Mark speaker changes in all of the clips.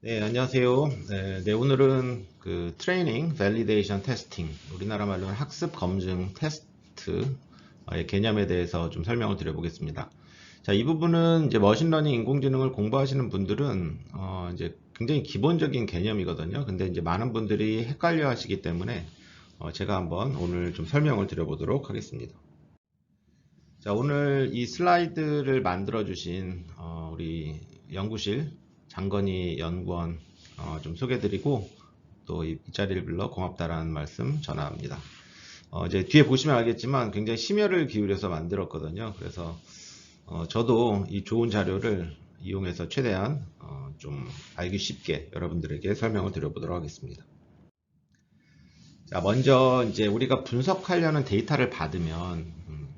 Speaker 1: 네, 안녕하세요. 오늘은 그 트레이닝, 밸리데이션 테스팅, 우리나라 말로는 학습 검증 테스트의 개념에 대해서 좀 설명을 드려보겠습니다. 자, 이 부분은 이제 머신러닝 인공지능을 공부하시는 분들은 이제 굉장히 기본적인 개념이거든요. 근데 이제 많은 분들이 헷갈려 하시기 때문에 제가 한번 오늘 좀 설명을 드려보도록 하겠습니다. 자, 오늘 이 슬라이드를 만들어 주신 우리 연구실 장건희 연구원 좀 소개드리고 또 이 자리를 불러 고맙다라는 말씀 전합니다. 이제 뒤에 보시면 알겠지만 굉장히 심혈을 기울여서 만들었거든요. 그래서 저도 이 좋은 자료를 이용해서 최대한 좀 알기 쉽게 여러분들에게 설명을 드려보도록 하겠습니다. 자, 먼저 이제 우리가 분석하려는 데이터를 받으면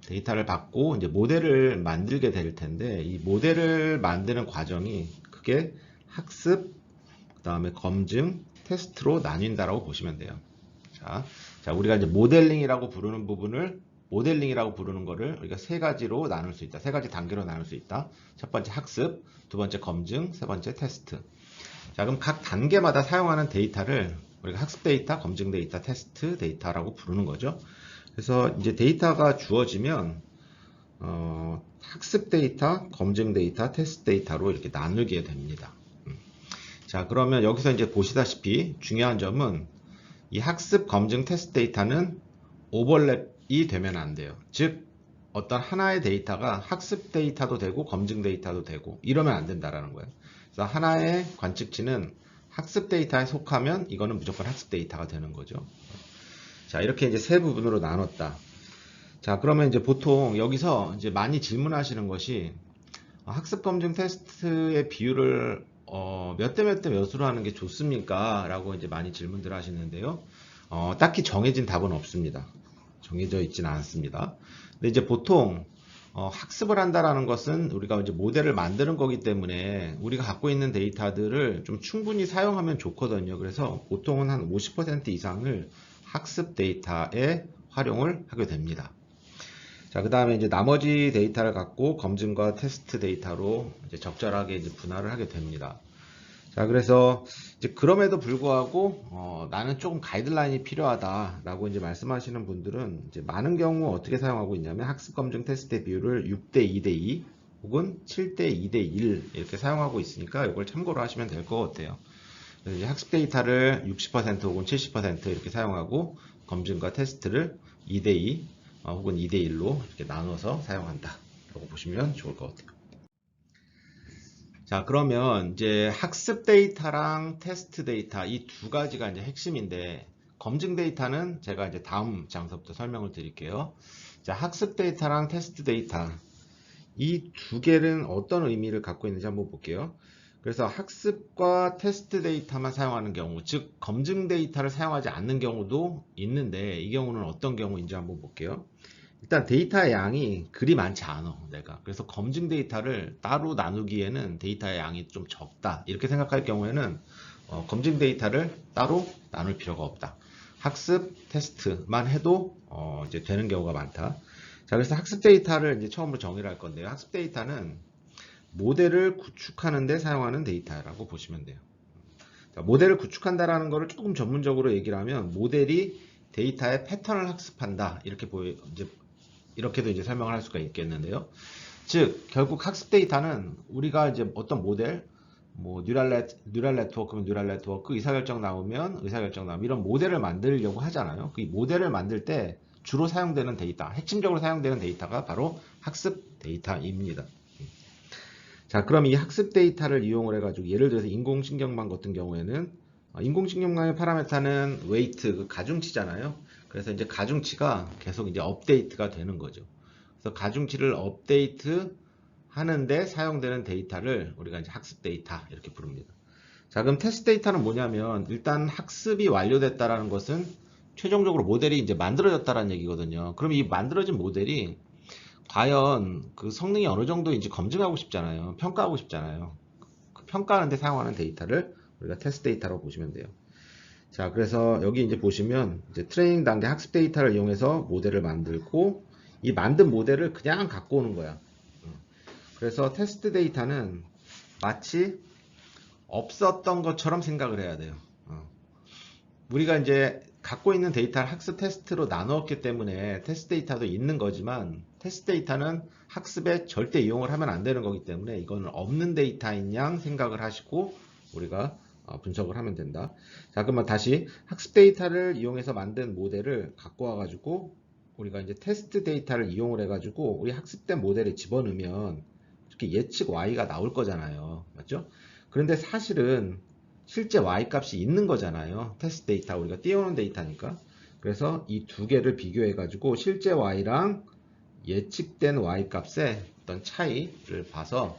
Speaker 1: 데이터를 받고 이제 모델을 만들게 될 텐데 이 모델을 만드는 과정이 크게 학습, 그다음에 검증, 테스트로 나뉜다라고 보시면 돼요. 자, 우리가 이제 모델링이라고 부르는 부분을 모델링이라고 부르는 거를 우리가 세 가지로 나눌 수 있다. 세 가지 단계로 나눌 수 있다. 첫 번째 학습, 두 번째 검증, 세 번째 테스트. 자, 그럼 각 단계마다 사용하는 데이터를 우리가 학습 데이터, 검증 데이터, 테스트 데이터라고 부르는 거죠. 그래서 이제 데이터가 주어지면 학습 데이터, 검증 데이터, 테스트 데이터로 이렇게 나누게 됩니다. 자, 그러면 여기서 이제 보시다시피 중요한 점은 이 학습, 검증, 테스트 데이터는 오버랩이 되면 안 돼요. 즉, 어떤 하나의 데이터가 학습 데이터도 되고 검증 데이터도 되고 이러면 안 된다라는 거예요. 그래서 하나의 관측치는 학습 데이터에 속하면 이거는 무조건 학습 데이터가 되는 거죠. 자, 이렇게 이제 세 부분으로 나눴다. 자, 그러면 이제 보통 여기서 이제 많이 질문하시는 것이 학습 검증 테스트의 비율을 몇 대 몇 대 몇으로 하는 게 좋습니까? 라고 이제 많이 질문들 하시는데요. 딱히 정해진 답은 없습니다. 정해져 있지는 않습니다. 근데 이제 보통 학습을 한다라는 것은 우리가 이제 모델을 만드는 거기 때문에 우리가 갖고 있는 데이터들을 좀 충분히 사용하면 좋거든요. 그래서 보통은 한 50% 이상을 학습 데이터에 활용을 하게 됩니다. 자, 그 다음에 이제 나머지 데이터를 갖고 검증과 테스트 데이터로 이제 적절하게 이제 분할을 하게 됩니다. 자, 그래서 이제 그럼에도 불구하고 나는 조금 가이드라인이 필요하다라고 이제 말씀하시는 분들은 이제 많은 경우 어떻게 사용하고 있냐면 학습 검증 테스트의 비율을 6대 2대 2 혹은 7대 2대 1 이렇게 사용하고 있으니까 이걸 참고로 하시면 될 것 같아요. 그래서 이제 학습 데이터를 60% 혹은 70% 이렇게 사용하고 검증과 테스트를 2대 2 혹은 2대 1로 이렇게 나눠서 사용한다 라고 보시면 좋을 것 같아요. 자, 그러면 이제 학습 데이터랑 테스트 데이터 이 두 가지가 이제 핵심인데 검증 데이터는 제가 이제 다음 장서부터 설명을 드릴게요. 자, 학습 데이터랑 테스트 데이터 이 두 개는 어떤 의미를 갖고 있는지 한번 볼게요. 그래서 학습과 테스트 데이터만 사용하는 경우, 즉 검증 데이터를 사용하지 않는 경우도 있는데 이 경우는 어떤 경우인지 한번 볼게요. 일단 데이터의 양이 그리 많지 않아 내가. 그래서 검증 데이터를 따로 나누기에는 데이터의 양이 좀 적다 이렇게 생각할 경우에는 검증 데이터를 따로 나눌 필요가 없다. 학습 테스트만 해도 이제 되는 경우가 많다. 자, 그래서 학습 데이터를 이제 처음으로 정의를 할 건데요. 학습 데이터는 모델을 구축하는 데 사용하는 데이터라고 보시면 돼요. 자, 모델을 구축한다라는 것을 조금 전문적으로 얘기를 하면 모델이 데이터의 패턴을 학습한다 이렇게 이제 이렇게도 이제 설명을 할 수가 있겠는데요. 즉 결국 학습 데이터는 우리가 이제 어떤 모델 뭐 뉴럴 네트워크면 뉴럴 네트워크, 의사결정 나오면 의사결정 나오면 이런 모델을 만들려고 하잖아요. 그 모델을 만들 때 주로 사용되는 데이터, 핵심적으로 사용되는 데이터가 바로 학습 데이터입니다. 자, 그럼 이 학습 데이터를 이용을 해가지고 예를 들어서 인공신경망 같은 경우에는 인공신경망의 파라메타는 웨이트, 그 가중치잖아요. 그래서 이제 가중치가 계속 이제 업데이트가 되는 거죠. 그래서 가중치를 업데이트 하는데 사용되는 데이터를 우리가 이제 학습 데이터 이렇게 부릅니다. 자, 그럼 테스트 데이터는 뭐냐면 일단 학습이 완료됐다라는 것은 최종적으로 모델이 이제 만들어졌다라는 얘기거든요. 그럼 이 만들어진 모델이 과연 그 성능이 어느 정도인지 검증하고 싶잖아요. 평가하고 싶잖아요. 그 평가하는 데 사용하는 데이터를 우리가 테스트 데이터라고 보시면 돼요. 자, 그래서 여기 이제 보시면 이제 트레이닝 단계 학습 데이터를 이용해서 모델을 만들고 이 만든 모델을 그냥 갖고 오는 거야. 그래서 테스트 데이터는 마치 없었던 것처럼 생각을 해야 돼요. 우리가 이제 갖고 있는 데이터를 학습 테스트로 나누었기 때문에 테스트 데이터도 있는 거지만 테스트 데이터는 학습에 절대 이용을 하면 안 되는 거기 때문에 이거는 없는 데이터인 양 생각을 하시고 우리가 분석을 하면 된다. 자, 그러면 다시 학습 데이터를 이용해서 만든 모델을 갖고 와가지고 우리가 이제 테스트 데이터를 이용을 해가지고 우리 학습된 모델에 집어넣으면 이렇게 예측 Y가 나올 거잖아요. 맞죠? 그런데 사실은 실제 Y 값이 있는 거잖아요. 테스트 데이터 우리가 띄워놓은 데이터니까. 그래서 이 두 개를 비교해 가지고 실제 Y랑 예측된 Y 값의 어떤 차이를 봐서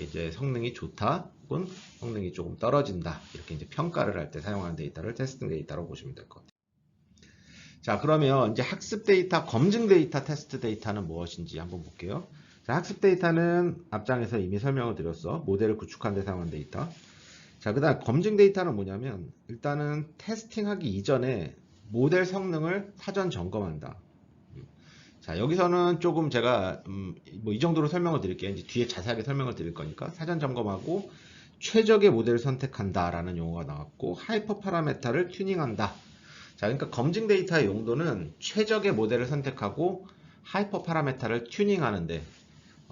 Speaker 1: 이제 성능이 좋다 혹은 성능이 조금 떨어진다 이렇게 이제 평가를 할 때 사용하는 데이터를 테스팅 데이터로 보시면 될 것 같아요. 자, 그러면 이제 학습 데이터, 검증 데이터, 테스트 데이터는 무엇인지 한번 볼게요. 자, 학습 데이터는 앞장에서 이미 설명을 드렸어. 모델을 구축하는 데 사용하는 데이터. 자, 그 다음 검증 데이터는 뭐냐면 일단은 테스팅하기 이전에 모델 성능을 사전 점검한다. 자, 여기서는 조금 제가 뭐 이 정도로 설명을 드릴게요. 이제 뒤에 자세하게 설명을 드릴 거니까 사전 점검하고 최적의 모델을 선택한다 라는 용어가 나왔고 하이퍼 파라메타를 튜닝한다. 자, 그러니까 검증 데이터의 용도는 최적의 모델을 선택하고 하이퍼 파라메타를 튜닝하는데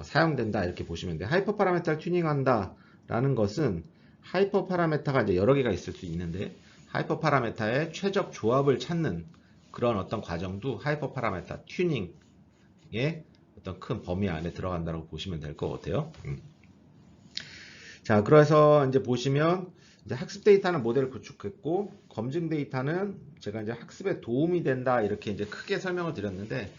Speaker 1: 사용된다 이렇게 보시면 돼요. 하이퍼 파라메타를 튜닝한다 라는 것은 하이퍼 파라메타가 이제 여러 개가 있을 수 있는데 하이퍼 파라메타의 최적 조합을 찾는 그런 어떤 과정도 하이퍼 파라메타 튜닝의 어떤 큰 범위 안에 들어간다고 보시면 될 것 같아요. 자, 그래서 이제 보시면 이제 학습 데이터는 모델을 구축했고 검증 데이터는 제가 이제 학습에 도움이 된다 이렇게 이제 크게 설명을 드렸는데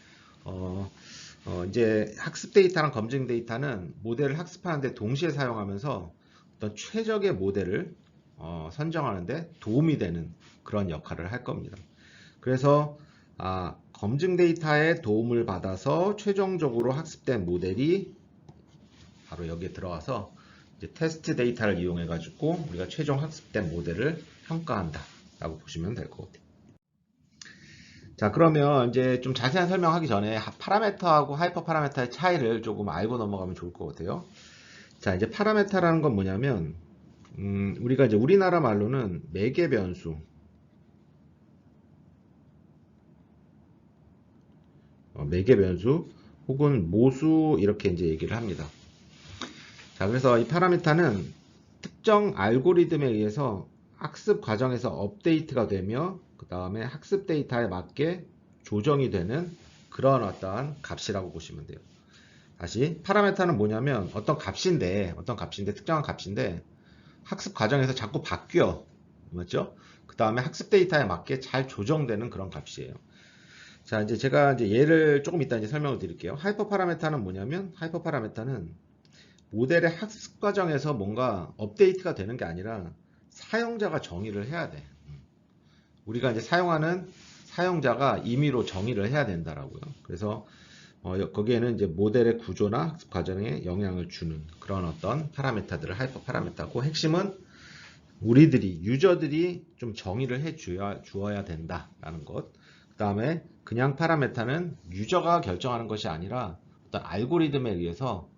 Speaker 1: 이제 학습 데이터랑 검증 데이터는 모델을 학습하는데 동시에 사용하면서 어떤 최적의 모델을 선정하는데 도움이 되는 그런 역할을 할 겁니다. 그래서 검증 데이터의 도움을 받아서 최종적으로 학습된 모델이 바로 여기에 들어가서 이제 테스트 데이터를 이용해 가지고 우리가 최종 학습된 모델을 평가한다 라고 보시면 될 것 같아요. 자, 그러면 이제 좀 자세한 설명하기 전에 파라메터하고 하이퍼 파라메터의 차이를 조금 알고 넘어가면 좋을 것 같아요. 자, 이제 파라메터라는 건 뭐냐면 우리가 이제 우리나라 말로는 매개 변수 매개 변수 혹은 모수 이렇게 이제 얘기를 합니다. 자, 그래서 이 파라미터는 특정 알고리즘에 의해서 학습 과정에서 업데이트가 되며 그 다음에 학습 데이터에 맞게 조정이 되는 그런 어떠한 값이라고 보시면 돼요. 다시 파라미터는 뭐냐면 어떤 값인데 특정한 값인데 학습 과정에서 자꾸 바뀌어. 맞죠? 그 다음에 학습 데이터에 맞게 잘 조정되는 그런 값이에요. 자, 이제 제가 이제 예를 조금 이따 이제 설명을 드릴게요. 하이퍼 파라메타는 뭐냐면 하이퍼 파라메타는 모델의 학습 과정에서 뭔가 업데이트가 되는 게 아니라 사용자가 정의를 해야 돼. 우리가 이제 사용하는 사용자가 임의로 정의를 해야 된다라고요. 그래서 거기에는 이제 모델의 구조나 학습 과정에 영향을 주는 그런 어떤 파라메타들을 하이퍼 파라메타고 핵심은 우리들이 유저들이 좀 정의를 해 주어야 된다라는 것. 그 다음에 그냥 파라메타는 유저가 결정하는 것이 아니라 어떤 알고리즘에 의해서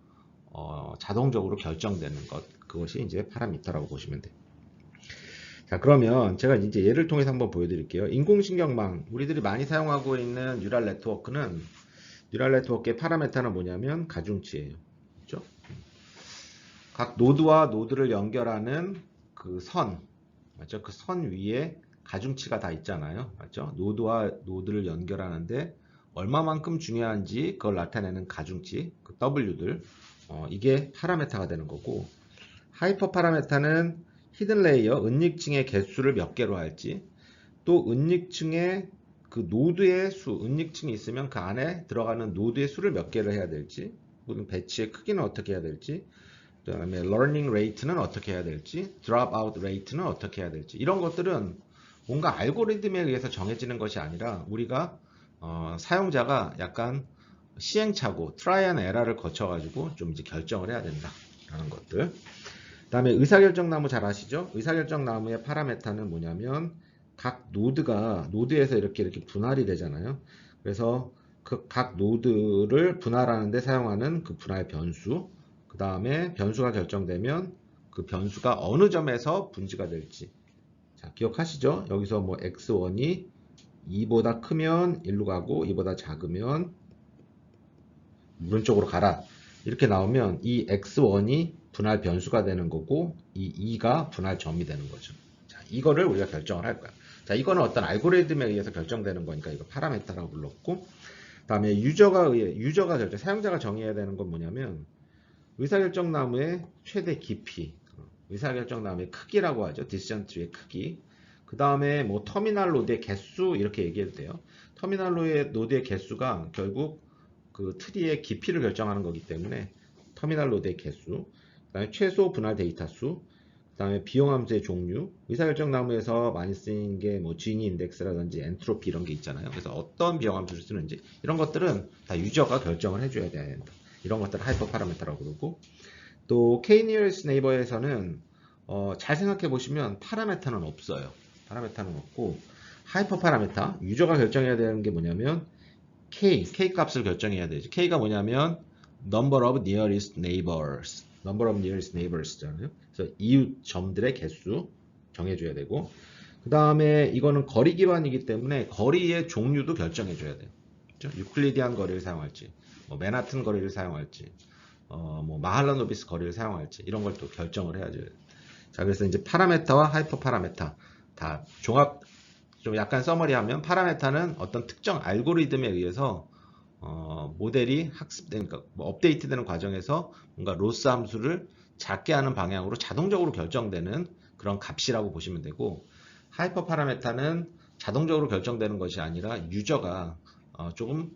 Speaker 1: 자동적으로 결정되는 것. 그것이 이제 파라미터라고 보시면 돼요. 자, 그러면 제가 이제 예를 통해서 한번 보여드릴게요. 인공신경망, 우리들이 많이 사용하고 있는 뉴럴 네트워크는 뉴럴 네트워크의 파라메터는 뭐냐면 가중치예요. 그렇죠? 각 노드와 노드를 연결하는 그 선, 맞죠? 그 선 위에 가중치가 다 있잖아요. 맞죠? 노드와 노드를 연결하는데 얼마만큼 중요한지 그걸 나타내는 가중치, 그 W들, 이게 파라메타가 되는 거고, 하이퍼 파라메타는 히든 레이어, 은닉층의 개수를 몇 개로 할지, 또 은닉층의 그 노드의 수, 은닉층이 있으면 그 안에 들어가는 노드의 수를 몇 개를 해야 될지, 혹은 배치의 크기는 어떻게 해야 될지, 그 다음에 learning rate는 어떻게 해야 될지, dropout rate는 어떻게 해야 될지, 이런 것들은 뭔가 알고리즘에 의해서 정해지는 것이 아니라 우리가 사용자가 약간 시행착오, 트라이 앤 에러를 거쳐가지고 좀 이제 결정을 해야 된다라는 것들. 그 다음에 의사결정나무 잘 아시죠? 의사결정나무의 파라메타는 뭐냐면 각 노드에서 이렇게 분할이 되잖아요. 그래서 그 각 노드를 분할하는 데 사용하는 그 분할 변수, 그 다음에 변수가 결정되면 그 변수가 어느 점에서 분지가 될지. 자, 기억하시죠? 여기서 뭐 x1이 2보다 크면 1로 가고 2보다 작으면 오른쪽으로 가라. 이렇게 나오면 이 x1이 분할 변수가 되는 거고 이 2가 분할 점이 되는 거죠. 자, 이거를 우리가 결정을 할 거야. 자, 이거는 어떤 알고리즘에 의해서 결정되는 거니까 이거 파라메타라고 불렀고, 그다음에 유저가 결정, 사용자가 정해야 되는 건 뭐냐면 의사결정나무의 최대 깊이, 의사결정나무의 크기라고 하죠. 디시전 트리의 크기. 그 다음에 뭐 터미널 노드의 개수 이렇게 얘기해도 돼요. 터미널 노드의 개수가 결국 그 트리의 깊이를 결정하는 거기 때문에 터미널 노드의 개수, 그 다음에 최소 분할 데이터 수, 그 다음에 비용 함수의 종류, 의사결정나무에서 많이 쓰이는 게 뭐 지니 인덱스라든지 엔트로피 이런 게 있잖아요. 그래서 어떤 비용 함수를 쓰는지 이런 것들은 다 유저가 결정을 해줘야 된다. 이런 것들을 하이퍼 파라메터라고 그러고, 또 K-nearest neighbor에서는 잘 생각해 보시면 파라메터는 없어요. 파라메터는 없고 하이퍼 파라메터, 유저가 결정해야 되는 게 뭐냐면 K 값을 결정해야 되죠. K가 뭐냐면 number of nearest neighbors잖아요. 그래서 이웃 점들의 개수 정해줘야 되고, 그 다음에 이거는 거리 기반이기 때문에 거리의 종류도 결정해줘야 돼요. 그렇죠? 유클리디안 거리를 사용할지, 뭐 맨하튼 거리를 사용할지, 뭐 마할라노비스 거리를 사용할지 이런 걸 또 결정을 해야죠. 자, 그래서 이제 파라메타와 하이퍼 파라메타 다 종합, 좀 약간 서머리하면 파라메타는 어떤 특정 알고리즘에 의해서 모델이 학습된, 그러니까 뭐 업데이트되는 과정에서 뭔가 로스 함수를 작게 하는 방향으로 자동적으로 결정되는 그런 값이라고 보시면 되고, 하이퍼 파라메타는 자동적으로 결정되는 것이 아니라 유저가 조금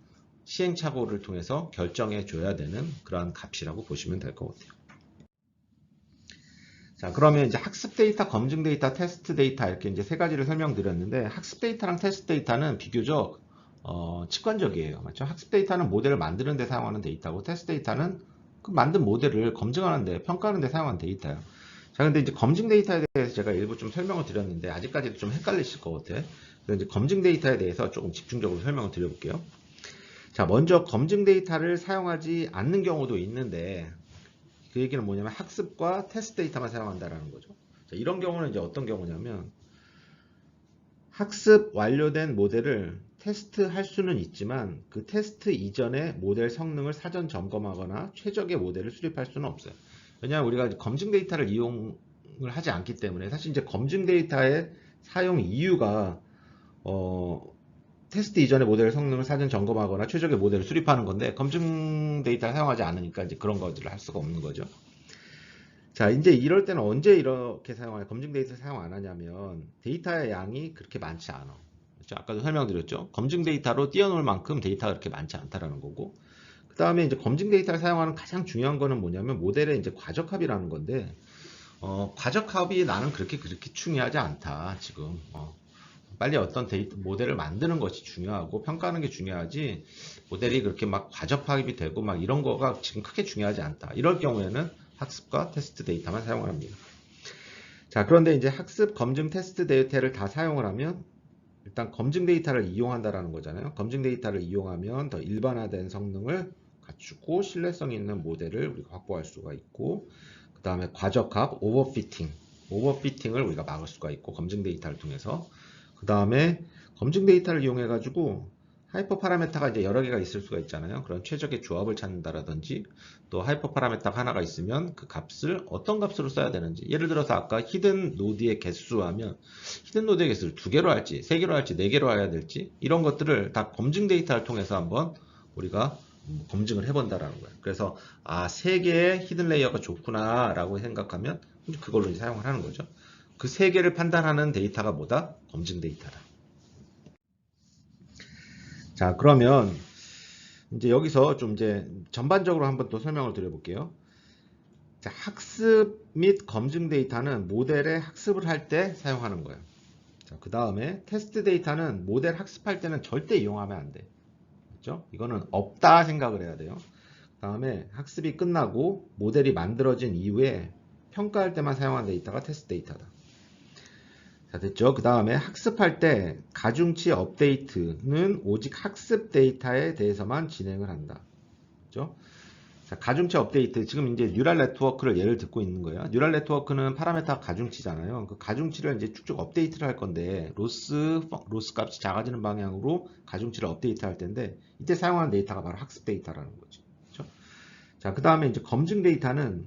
Speaker 1: 시행착오를 통해서 결정해 줘야 되는 그러한 값이라고 보시면 될 것 같아요. 자, 그러면 이제 학습 데이터, 검증 데이터, 테스트 데이터 이렇게 이제 세 가지를 설명드렸는데, 학습 데이터랑 테스트 데이터는 비교적 직관적이에요. 맞죠? 학습 데이터는 모델을 만드는 데 사용하는 데이터고, 테스트 데이터는 그 만든 모델을 검증하는 데, 평가하는 데 사용하는 데이터예요. 자, 근데 이제 검증 데이터에 대해서 제가 일부 좀 설명을 드렸는데 아직까지도 좀 헷갈리실 것 같아요. 그래서 이제 검증 데이터에 대해서 조금 집중적으로 설명을 드려볼게요. 자, 먼저 검증 데이터를 사용하지 않는 경우도 있는데, 그 얘기는 뭐냐면 학습과 테스트 데이터만 사용한다라는 거죠. 자, 이런 경우는 이제 어떤 경우냐면 학습 완료된 모델을 테스트할 수는 있지만 그 테스트 이전에 모델 성능을 사전 점검하거나 최적의 모델을 수립할 수는 없어요. 왜냐하면 우리가 검증 데이터를 이용을 하지 않기 때문에, 사실 이제 검증 데이터의 사용 이유가 테스트 이전의 모델 성능을 사전 점검하거나 최적의 모델을 수립하는 건데, 검증 데이터를 사용하지 않으니까 이제 그런 것들을 할 수가 없는 거죠. 자, 이제 이럴 때는 언제 이렇게 사용하냐, 검증 데이터를 사용 안 하냐면 데이터의 양이 그렇게 많지 않아. 그렇죠? 아까도 설명드렸죠. 검증 데이터로 띄워놓을 만큼 데이터가 그렇게 많지 않다라는 거고, 그 다음에 이제 검증 데이터를 사용하는 가장 중요한 거는 뭐냐면 모델의 이제 과적합이라는 건데, 과적합이 나는 그렇게 중요하지 않다 지금. 빨리 어떤 데이터 모델을 만드는 것이 중요하고 평가하는 게 중요하지, 모델이 그렇게 막 과적합이 되고 막 이런 거가 지금 크게 중요하지 않다. 이럴 경우에는 학습과 테스트 데이터만 사용을 합니다. 자, 그런데 이제 학습, 검증, 테스트 데이터를 다 사용을 하면 일단 검증 데이터를 이용한다라는 거잖아요. 검증 데이터를 이용하면 더 일반화된 성능을 갖추고 신뢰성 있는 모델을 우리가 확보할 수가 있고, 그 다음에 과적합, 오버피팅을 우리가 막을 수가 있고, 검증 데이터를 통해서. 그 다음에 검증 데이터를 이용해 가지고 하이퍼 파라메터가 이제 여러 개가 있을 수가 있잖아요. 그런 최적의 조합을 찾는다라든지, 또 하이퍼 파라메터가 하나가 있으면 그 값을 어떤 값으로 써야 되는지, 예를 들어서 아까 히든 노드의 개수하면 히든 노드의 개수를 2개로 할지 3개로 할지 4개로 해야 될지, 이런 것들을 다 검증 데이터를 통해서 한번 우리가 검증을 해본다라는 거예요. 그래서 3개의 히든 레이어가 좋구나 라고 생각하면 그걸로 이제 사용을 하는 거죠. 그 3개를 판단하는 데이터가 뭐다? 검증 데이터다. 자, 그러면 이제 여기서 좀 이제 전반적으로 한번 또 설명을 드려볼게요. 자, 학습 및 검증 데이터는 모델의 학습을 할 때 사용하는 거예요. 자, 그 다음에 테스트 데이터는 모델 학습할 때는 절대 이용하면 안 돼. 그렇죠? 이거는 없다 생각을 해야 돼요. 그 다음에 학습이 끝나고 모델이 만들어진 이후에 평가할 때만 사용하는 데이터가 테스트 데이터다. 자, 됐죠? 그 다음에 학습할 때 가중치 업데이트는 오직 학습 데이터에 대해서만 진행을 한다. 그렇죠? 자, 가중치 업데이트. 지금 이제 뉴럴 네트워크를 예를 듣고 있는 거예요. 뉴럴 네트워크는 파라메타 가중치잖아요. 그 가중치를 이제 쭉쭉 업데이트를 할 건데, 로스 값이 작아지는 방향으로 가중치를 업데이트 할 텐데, 이때 사용하는 데이터가 바로 학습 데이터라는 거죠. 그렇죠? 자, 그 다음에 이제 검증 데이터는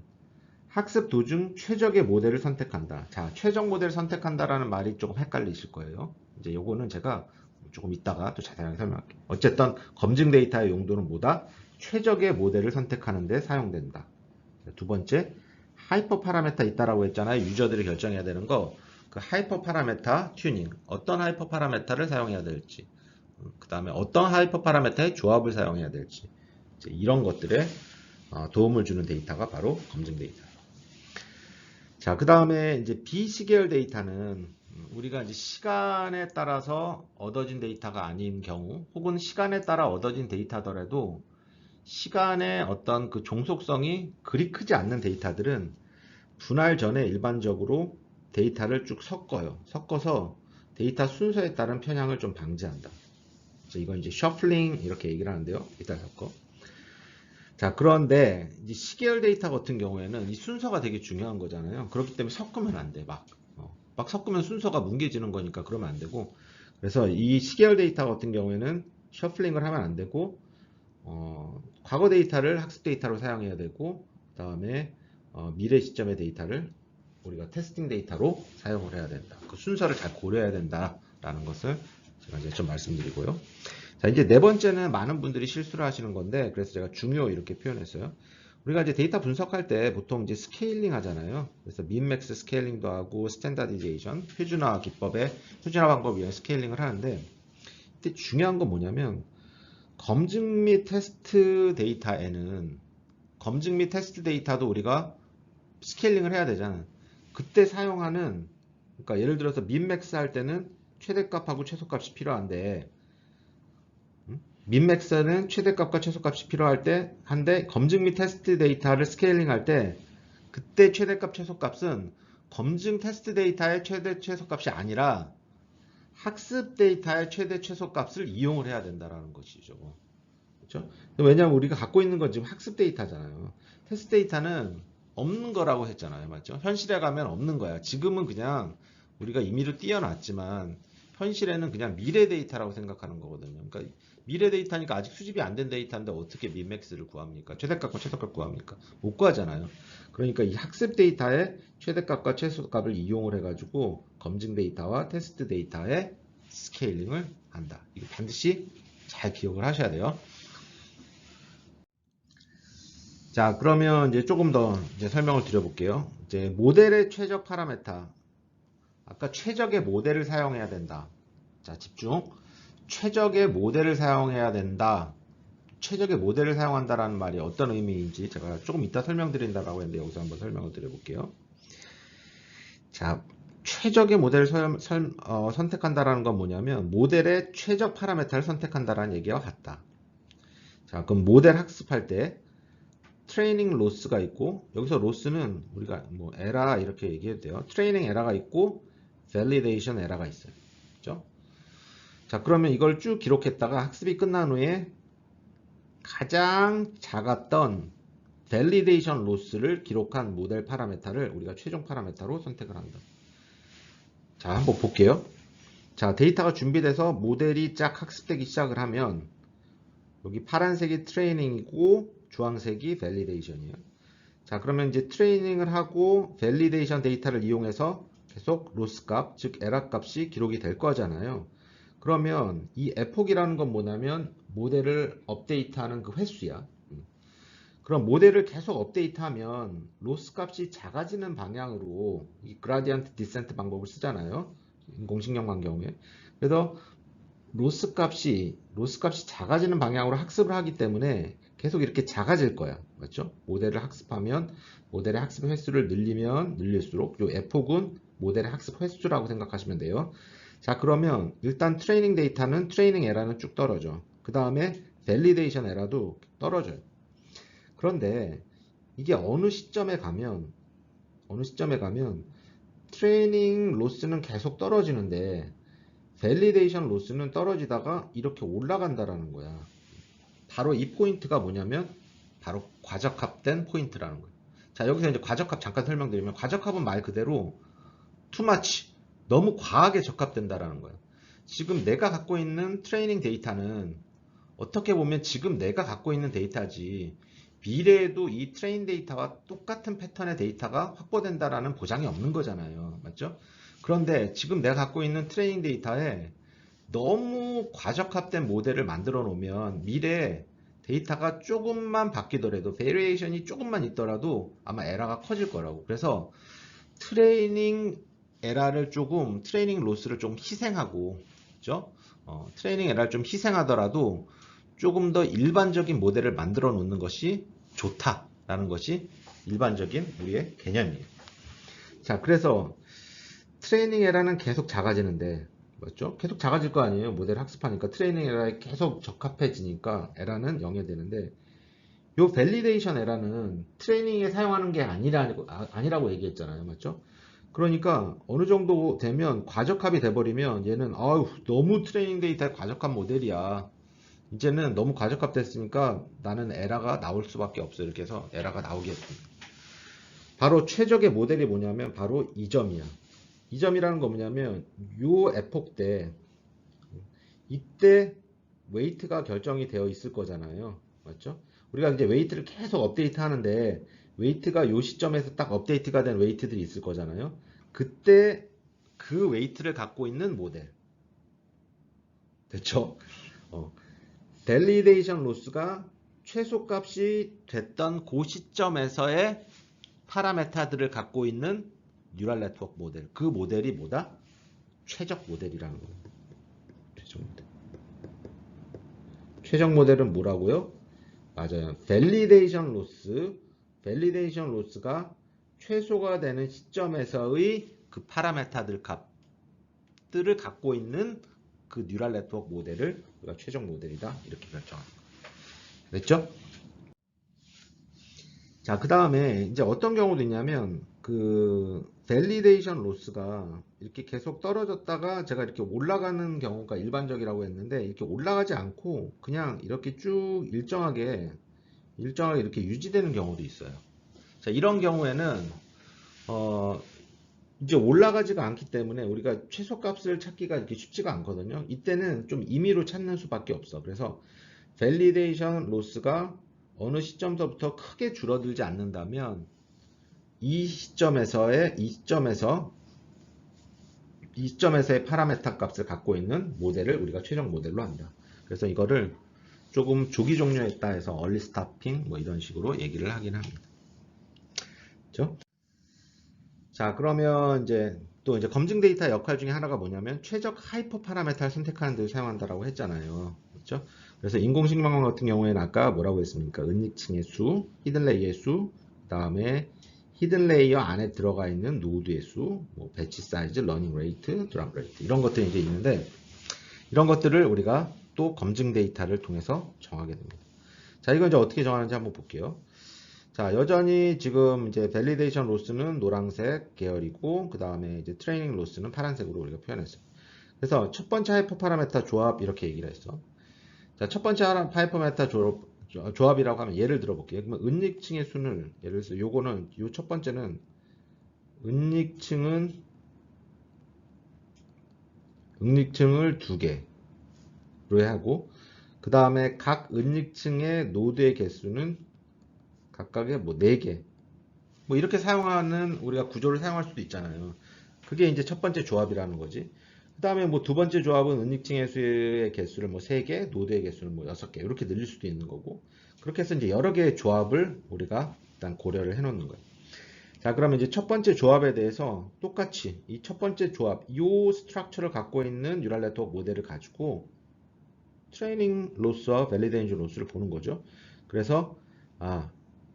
Speaker 1: 학습 도중 최적의 모델을 선택한다. 자, 최적 모델을 선택한다라는 말이 조금 헷갈리실 거예요. 이제 요거는 제가 조금 이따가 또 자세하게 설명할게요. 어쨌든 검증 데이터의 용도는 뭐다? 최적의 모델을 선택하는 데 사용된다. 두 번째, 하이퍼 파라메타 있다라고 했잖아요. 유저들이 결정해야 되는 거. 그 하이퍼 파라메타 튜닝. 어떤 하이퍼 파라메타를 사용해야 될지. 그 다음에 어떤 하이퍼 파라메타의 조합을 사용해야 될지. 이런 것들에 도움을 주는 데이터가 바로 검증 데이터. 자, 그 다음에 이제 비시계열 데이터는 우리가 이제 시간에 따라서 얻어진 데이터가 아닌 경우, 혹은 시간에 따라 얻어진 데이터더라도 시간의 어떤 그 종속성이 그리 크지 않는 데이터들은 분할 전에 일반적으로 데이터를 쭉 섞어요. 섞어서 데이터 순서에 따른 편향을 좀 방지한다. 그래서 이건 이제 셔플링 이렇게 얘기를 하는데요. 이따 섞어. 자, 그런데 이제 시계열 데이터 같은 경우에는 이 순서가 되게 중요한 거잖아요. 그렇기 때문에 섞으면 안 돼. 막 섞으면 순서가 뭉개지는 거니까 그러면 안 되고. 그래서 이 시계열 데이터 같은 경우에는 셔플링을 하면 안 되고, 과거 데이터를 학습 데이터로 사용해야 되고, 그 다음에 미래 시점의 데이터를 우리가 테스팅 데이터로 사용을 해야 된다. 그 순서를 잘 고려해야 된다라는 것을 제가 이제 좀 말씀드리고요. 자, 이제 네 번째는 많은 분들이 실수를 하시는 건데, 그래서 제가 중요 이렇게 표현했어요. 우리가 이제 데이터 분석할 때 보통 이제 스케일링 하잖아요. 그래서 민맥스 스케일링도 하고 스탠다디제이션, 표준화 기법의 표준화 방법을 위한 스케일링을 하는데, 이때 중요한 건 뭐냐면 검증 및 테스트 데이터에는 검증 및 테스트 데이터도 우리가 스케일링을 해야 되잖아. 그때 사용하는, 그러니까 예를 들어서 민맥스 할 때는 최대값하고 최소값이 필요한데, 민맥스는 최대값과 최소값이 필요할 때 한데, 검증 및 테스트 데이터를 스케일링 할 때 그때 최대값 최소값은 검증 테스트 데이터의 최대 최소값이 아니라 학습 데이터의 최대 최소값을 이용을 해야 된다는 것이죠. 그렇죠? 왜냐하면 우리가 갖고 있는 건 지금 학습 데이터잖아요. 테스트 데이터는 없는 거라고 했잖아요. 맞죠? 현실에 가면 없는 거야. 지금은 그냥 우리가 임의로 띄워놨지만 현실에는 그냥 미래 데이터라고 생각하는 거거든요. 그러니까 미래 데이터니까 아직 수집이 안 된 데이터인데 어떻게 민맥스를 구합니까? 최대값과 최소값 구합니까? 못 구하잖아요. 그러니까 이 학습 데이터의 최대값과 최소값을 이용을 해가지고 검증 데이터와 테스트 데이터의 스케일링을 한다. 이거 반드시 잘 기억을 하셔야 돼요. 자, 그러면 이제 조금 더 이제 설명을 드려볼게요. 이제 모델의 최적 파라메타. 아까 최적의 모델을 사용해야 된다. 자, 집중. 최적의 모델을 사용해야 된다. 최적의 모델을 사용한다라는 말이 어떤 의미인지 제가 조금 이따 설명드린다라고 했는데 여기서 한번 설명을 드려볼게요. 자, 최적의 모델을 선택한다라는 건 뭐냐면 모델의 최적 파라메타를 선택한다라는 얘기와 같다. 자, 그럼 모델 학습할 때 트레이닝 로스가 있고, 여기서 로스는 우리가 뭐 에라 이렇게 얘기해도 돼요. 트레이닝 에라가 있고 밸리데이션 에라가 있어요. 그렇죠? 자, 그러면 이걸 쭉 기록했다가 학습이 끝난 후에 가장 작았던 밸리데이션 로스를 기록한 모델 파라메타를 우리가 최종 파라메타로 선택을 한다. 자, 한번 볼게요. 자, 데이터가 준비돼서 모델이 쫙 학습되기 시작을 하면 여기 파란색이 트레이닝이고 주황색이 밸리데이션이에요. 자, 그러면 이제 트레이닝을 하고 밸리데이션 데이터를 이용해서 계속 로스 값, 즉 에러 값이 기록이 될 거잖아요. 그러면 이 에폭이라는 건 뭐냐면 모델을 업데이트하는 그 횟수야. 그럼 모델을 계속 업데이트하면 로스 값이 작아지는 방향으로 이 그라디언트 디센트 방법을 쓰잖아요. 인공신경관 경우에. 그래서 로스 값이 작아지는 방향으로 학습을 하기 때문에 계속 이렇게 작아질 거야. 맞죠? 모델을 학습하면 모델의 학습 횟수를 늘리면 늘릴수록 이 f폭은 모델의 학습 횟수라고 생각하시면 돼요. 자, 그러면 일단 트레이닝 데이터는 트레이닝 에러는 쭉 떨어져. 그 다음에 밸리데이션 에러도 떨어져요. 그런데 이게 어느 시점에 가면 트레이닝 로스는 계속 떨어지는데 밸리데이션 로스는 떨어지다가 이렇게 올라간다라는 거야. 바로 이 포인트가 뭐냐면 바로 과적합된 포인트라는 거예요. 자, 여기서 이제 과적합 잠깐 설명드리면, 과적합은 말 그대로 too much, 너무 과하게 적합된다라는 거예요. 지금 내가 갖고 있는 트레이닝 데이터는 어떻게 보면 지금 내가 갖고 있는 데이터지, 미래에도 이 트레인 데이터와 똑같은 패턴의 데이터가 확보된다라는 보장이 없는 거잖아요. 맞죠? 그런데 지금 내가 갖고 있는 트레이닝 데이터에 너무 과적합된 모델을 만들어 놓으면 미래에 데이터가 조금만 바뀌더라도, 베리에이션이 조금만 있더라도 아마 에러가 커질 거라고. 그래서 트레이닝 에러를 조금, 트레이닝 로스를 좀 희생하고, 그죠? 트레이닝 에러를 좀 희생하더라도 조금 더 일반적인 모델을 만들어 놓는 것이 좋다라는 것이 일반적인 우리의 개념이에요. 자, 그래서 트레이닝 에러는 계속 작아지는데, 맞죠? 계속 작아질 거 아니에요. 모델 학습하니까 트레이닝 에러에 계속 적합해지니까 에러는 0이 되는데, 요 밸리데이션 에러는 트레이닝에 사용하는 게 아니라고 얘기했잖아요. 맞죠? 그러니까 어느 정도 되면 과적합이 돼버리면 얘는 아유 너무 트레이닝 데이터에 과적한 모델이야. 이제는 너무 과적합됐으니까 나는 에러가 나올 수밖에 없어. 이렇게 해서 에러가 나오겠습니다. 바로 최적의 모델이 뭐냐면 바로 이 점이야. 이 점이라는 거 뭐냐면 요 에폭 때 이때 웨이트가 결정이 되어 있을 거잖아요. 맞죠? 우리가 이제 웨이트를 계속 업데이트 하는데 웨이트가 요 시점에서 딱 업데이트가 된 웨이트들이 있을 거잖아요. 그때 그 웨이트를 갖고 있는 모델. 됐죠? 밸리데이션 로스가 최소값이 됐던 그 시점에서의 파라메타들을 갖고 있는 뉴럴 네트워크 모델. 그 모델이 뭐다? 최적 모델이라는 거예요. 최적 모델. 최적 모델은 뭐라고요? 맞아요. 밸리데이션 로스. 밸리데이션 로스가 최소가 되는 시점에서의 그 파라메타들 값들을 갖고 있는 그 뉴럴 네트워크 모델을 우리가 최종 모델이다 이렇게 결정합니다. 됐죠? 자, 그 다음에 이제 어떤 경우도 있냐면 그 밸리데이션 로스가 이렇게 계속 떨어졌다가 제가 이렇게 올라가는 경우가 일반적이라고 했는데, 이렇게 올라가지 않고 그냥 이렇게 쭉 일정하게 이렇게 유지되는 경우도 있어요. 자, 이런 경우에는 이제 올라가지가 않기 때문에 우리가 최소값을 찾기가 이렇게 쉽지가 않거든요. 이때는 좀 임의로 찾는 수밖에 없어. 그래서 밸리데이션 로스가 어느 시점서부터 크게 줄어들지 않는다면 이 시점에서의 파라메타 값을 갖고 있는 모델을 우리가 최종 모델로 한다. 그래서 이거를 조금 조기 종료했다 해서 얼리 스탑핑 뭐 이런 식으로 얘기를 하긴 합니다. 그렇죠? 자, 그러면 이제 또 이제 검증 데이터 역할 중에 하나가 뭐냐면 최적 하이퍼 파라메타를 선택하는 데 사용한다라고 했잖아요. 그렇죠? 그래서 인공식물학 같은 경우에는 아까 뭐라고 했습니까? 은닉층의 수, 히든레이어의 수, 그다음에 히든레이어 안에 들어가 있는 노드의 수, 뭐 배치 사이즈, 러닝 레이트, 드랍 레이트 이런 것들이 이제 있는데, 이런 것들을 우리가 또 검증 데이터를 통해서 정하게 됩니다. 자, 이건 이제 어떻게 정하는지 한번 볼게요. 자, 여전히 지금 이제 밸리데이션 로스는 노란색 계열이고, 그 다음에 이제 트레이닝 로스는 파란색으로 우리가 표현했어요. 그래서 첫 번째 하이퍼 파라메타 조합 이렇게 얘기를 했어. 자, 첫 번째 하이퍼 파라메타 조합이라고 하면 예를 들어 볼게요. 그러면 은닉층의 순을, 예를 들어서 요거는, 요 첫 번째는 은닉층을 2개로 하고, 그 다음에 각 은닉층의 노드의 개수는 각각의 뭐 4개. 뭐 이렇게 사용하는 우리가 구조를 사용할 수도 있잖아요. 그게 이제 첫 번째 조합이라는 거지. 그 다음에 뭐 두 번째 조합은 은닉층의 수의 개수를 뭐 3개, 노드의 개수는 뭐 6개 이렇게 늘릴 수도 있는 거고, 그렇게 해서 이제 여러 개의 조합을 우리가 일단 고려를 해 놓는 거예요. 자, 그러면 이제 첫 번째 조합에 대해서 똑같이 이 첫 번째 조합, 이 스트럭처를 갖고 있는 뉴럴 네트워크 모델을 가지고 트레이닝 로스와 밸리데이션 로스를 보는 거죠. 그래서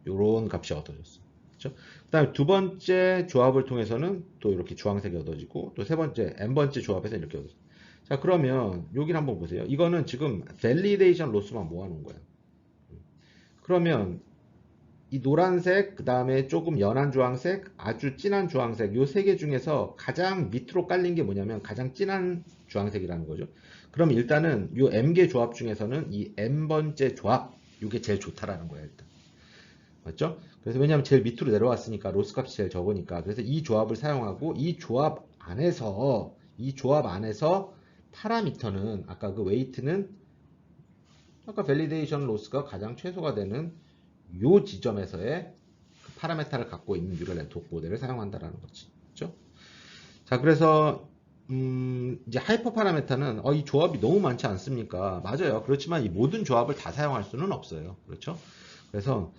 Speaker 1: 요런 값이 얻어졌어. 그렇죠? 그다음에 두 번째 조합을 통해서는 또 이렇게 주황색이 얻어지고, 또 세 번째, n번째 조합에서 이렇게 얻어져. 자, 그러면 여기를 한번 보세요. 이거는 지금 밸리데이션 로스만 모아놓은 거예요. 그러면 이 노란색, 그 다음에 조금 연한 주황색, 아주 진한 주황색, 요 세 개 중에서 가장 밑으로 깔린 게 뭐냐면 가장 진한 주황색이라는 거죠. 그럼 일단은 요 m개 조합 중에서는 이 n번째 조합, 요게 제일 좋다라는 거예요, 일단. 맞죠? 그래서 왜냐하면 제일 밑으로 내려왔으니까 로스 값이 제일 적으니까. 그래서 이 조합을 사용하고 이 조합 안에서 파라미터는 아까 그 웨이트는 아까 밸리데이션 로스가 가장 최소가 되는 요 지점에서의 그 파라메타를 갖고 있는 뉴럴 네트워크 모델을 사용한다라는 거지. 그렇죠? 자, 그래서 이제 하이퍼 파라메타는 이 조합이 너무 많지 않습니까? 맞아요. 그렇지만 이 모든 조합을 다 사용할 수는 없어요. 그렇죠? 그래서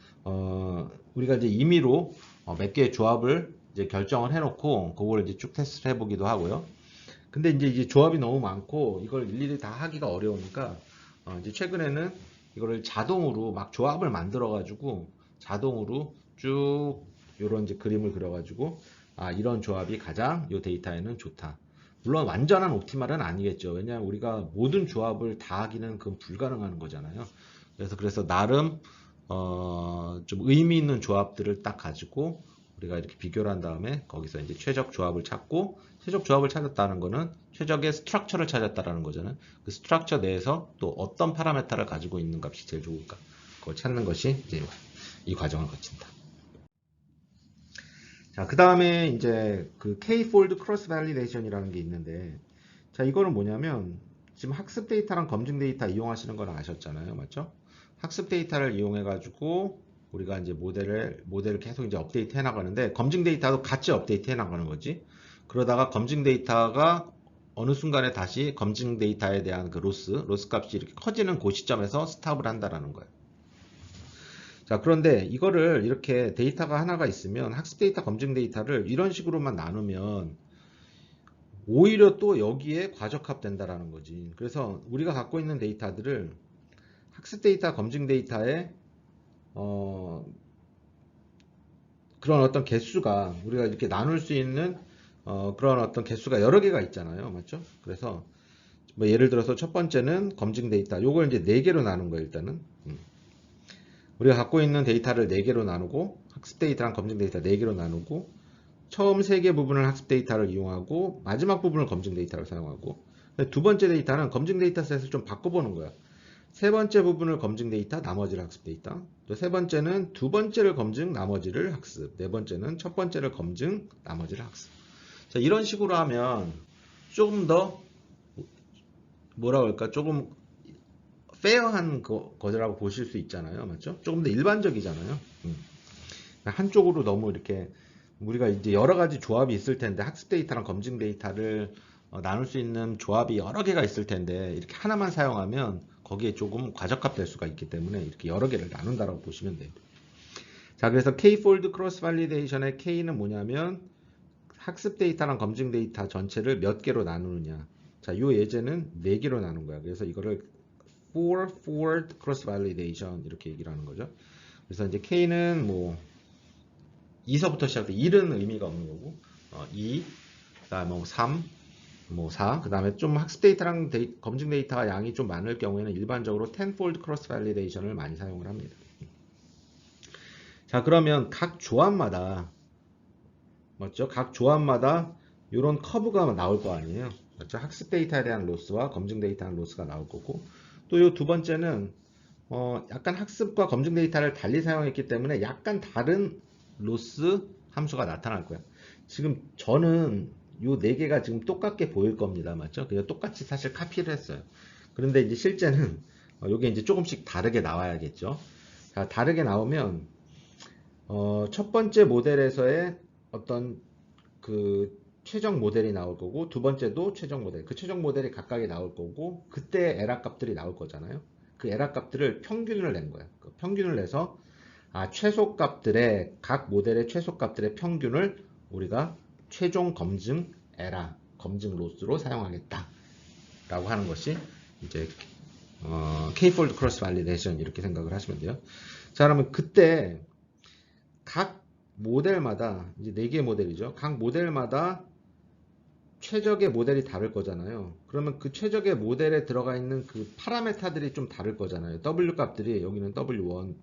Speaker 1: 우리가 이제 임의로 몇 개의 조합을 이제 결정을 해놓고 그걸 이제 쭉 테스트를 해보기도 하고요. 근데 이제 조합이 너무 많고 이걸 일일이 다 하기가 어려우니까 이제 최근에는 이거를 자동으로 막 조합을 만들어 가지고 자동으로 쭉 이런 이제 그림을 그려 가지고 이런 조합이 가장 이 데이터에는 좋다. 물론 완전한 옵티말은 아니겠죠. 왜냐하면 우리가 모든 조합을 다 하기는 그건 불가능한 거잖아요. 그래서 나름 좀 의미 있는 조합들을 딱 가지고 우리가 이렇게 비교를 한 다음에 거기서 이제 최적 조합을 찾고, 최적 조합을 찾았다는 거는 최적의 스트럭처를 찾았다라는 거잖아요. 그 스트럭처 내에서 또 어떤 파라메타를 가지고 있는 값이 제일 좋을까, 그걸 찾는 것이 이제 이 과정을 거친다. 자, 그 다음에 이제 그 K-fold cross validation이라는 게 있는데, 자, 이거는 뭐냐면 지금 학습 데이터랑 검증 데이터 이용하시는 건 아셨잖아요, 맞죠? 학습 데이터를 이용해 가지고 우리가 이제 모델을 계속 이제 업데이트 해 나가는데, 검증 데이터도 같이 업데이트 해 나가는 거지. 그러다가 검증 데이터가 어느 순간에 다시 검증 데이터에 대한 그 로스 값이 이렇게 커지는 그 시점에서 스탑을 한다라는 거예요. 자, 그런데 이거를 이렇게 데이터가 하나가 있으면 학습 데이터, 검증 데이터를 이런 식으로만 나누면 오히려 또 여기에 과적합된다라는 거지. 그래서 우리가 갖고 있는 데이터들을 학습 데이터, 검증 데이터에 그런 어떤 개수가 우리가 이렇게 나눌 수 있는 그런 어떤 개수가 여러 개가 있잖아요, 맞죠? 그래서 뭐 예를 들어서 첫 번째는 검증 데이터, 요걸 이제 4개로 나눈 거예요, 일단은. 우리가 갖고 있는 데이터를 4개로 나누고, 학습 데이터랑 검증 데이터 4개로 나누고, 처음 3개 부분을 학습 데이터를 이용하고 마지막 부분을 검증 데이터를 사용하고, 두 번째 데이터는 검증 데이터셋을 좀 바꿔보는 거야. 세 번째 부분을 검증 데이터, 나머지를 학습 데이터. 또 세 번째는 두 번째를 검증, 나머지를 학습. 네 번째는 첫 번째를 검증, 나머지를 학습. 자, 이런 식으로 하면 조금 더 뭐라 그럴까, 조금 페어한 거라고 보실 수 있잖아요, 맞죠? 조금 더 일반적이잖아요. 한쪽으로 너무 이렇게 우리가 이제 여러 가지 조합이 있을 텐데, 학습 데이터랑 검증 데이터를 나눌 수 있는 조합이 여러 개가 있을 텐데 이렇게 하나만 사용하면 거기에 조금 과적합될 수가 있기 때문에 이렇게 여러 개를 나눈다라고 보시면 돼요. 자, 그래서 K-fold cross validation의 K는 뭐냐면 학습 데이터랑 검증 데이터 전체를 몇 개로 나누느냐. 자, 요 예제는 4개로 나눈 거야. 그래서 이거를 four-fold cross validation 이렇게 얘기를 하는 거죠. 그래서 이제 K는 뭐 2서부터 시작돼 1은 의미가 없는 거고 2, 그다음에 뭐 3, 뭐 4, 그 다음에 좀 학습 데이터랑 검증 데이터가 양이 좀 많을 경우에는 일반적으로 10fold cross validation을 많이 사용을 합니다. 자, 그러면 각 조합마다 맞죠? 각 조합마다 이런 커브가 나올 거 아니에요. 맞죠? 학습 데이터에 대한 로스와 검증 데이터에 대한 로스가 나올 거고, 또 이 두 번째는 약간 학습과 검증 데이터를 달리 사용했기 때문에 약간 다른 로스 함수가 나타날 거야. 지금 저는 요 네 개가 지금 똑같게 보일 겁니다. 맞죠? 그냥 똑같이 사실 카피를 했어요. 그런데 이제 실제는 요게 이제 조금씩 다르게 나와야겠죠. 자, 다르게 나오면 첫 번째 모델에서의 어떤 그 최종 모델이 나올 거고, 두 번째도 최종 모델, 그 최종 모델이 각각이 나올 거고, 그때 에라 값들이 나올 거잖아요. 그 에라 값들을 평균을 낸 거예요. 그 평균을 내서 최소 값들의 각 모델의 최소 값들의 평균을 우리가 최종 검증 에라, 검증 로스로 사용하겠다 라고 하는 것이 이제 K-fold cross validation 이렇게 생각을 하시면 돼요. 자, 그러면 그때 각 모델마다 이제 4개의 모델이죠. 각 모델마다 최적의 모델이 다를 거잖아요. 그러면 그 최적의 모델에 들어가 있는 그 파라메타들이 좀 다를 거잖아요. W 값들이 여기는 W1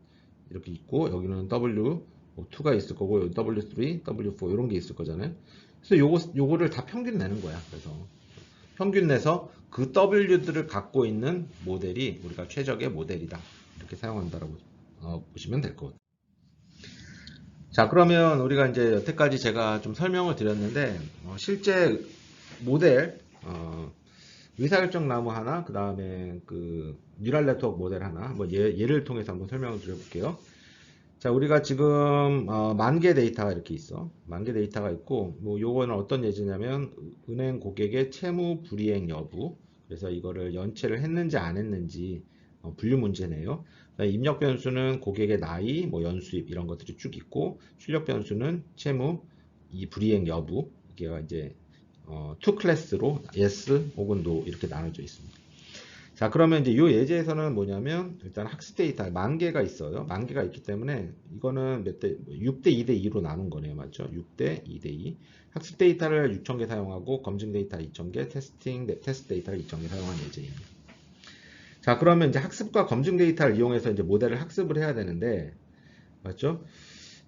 Speaker 1: 이렇게 있고, 여기는 W2가 있을 거고, 여기 W3, W4 이런 게 있을 거잖아요. 그래서 요거를 다 평균 내는 거야. 그래서 평균 내서 그 W들을 갖고 있는 모델이 우리가 최적의 모델이다. 이렇게 사용한다라고 보시면 될 것 같아요. 자, 그러면 우리가 이제 여태까지 제가 좀 설명을 드렸는데, 실제 모델, 의사결정 나무 하나, 그 다음에 그 뉴럴 네트워크 모델 하나, 한번 예를 통해서 한번 설명을 드려볼게요. 자, 우리가 지금 만 개 데이터가 이렇게 있어. 만 개 데이터가 있고, 뭐 요거는 어떤 예제냐면 은행 고객의 채무 불이행 여부. 그래서 이거를 연체를 했는지 안 했는지 분류 문제네요. 입력 변수는 고객의 나이, 뭐 연수입 이런 것들이 쭉 있고, 출력 변수는 채무 이 불이행 여부. 이게 이제 투 클래스로 yes 혹은 no 이렇게 나눠져 있습니다. 자, 그러면 이제 이 예제에서는 뭐냐면 일단 학습 데이터 만 개가 있어요. 만 개가 있기 때문에 이거는 몇 대, 6대 2대 2로 나눈 거네요. 맞죠? 6대 2대 2. 학습 데이터를 6,000개 사용하고 검증 데이터 2,000개, 테스트 데이터를 2,000개 사용한 예제입니다. 자, 그러면 이제 학습과 검증 데이터를 이용해서 이제 모델을 학습을 해야 되는데, 맞죠?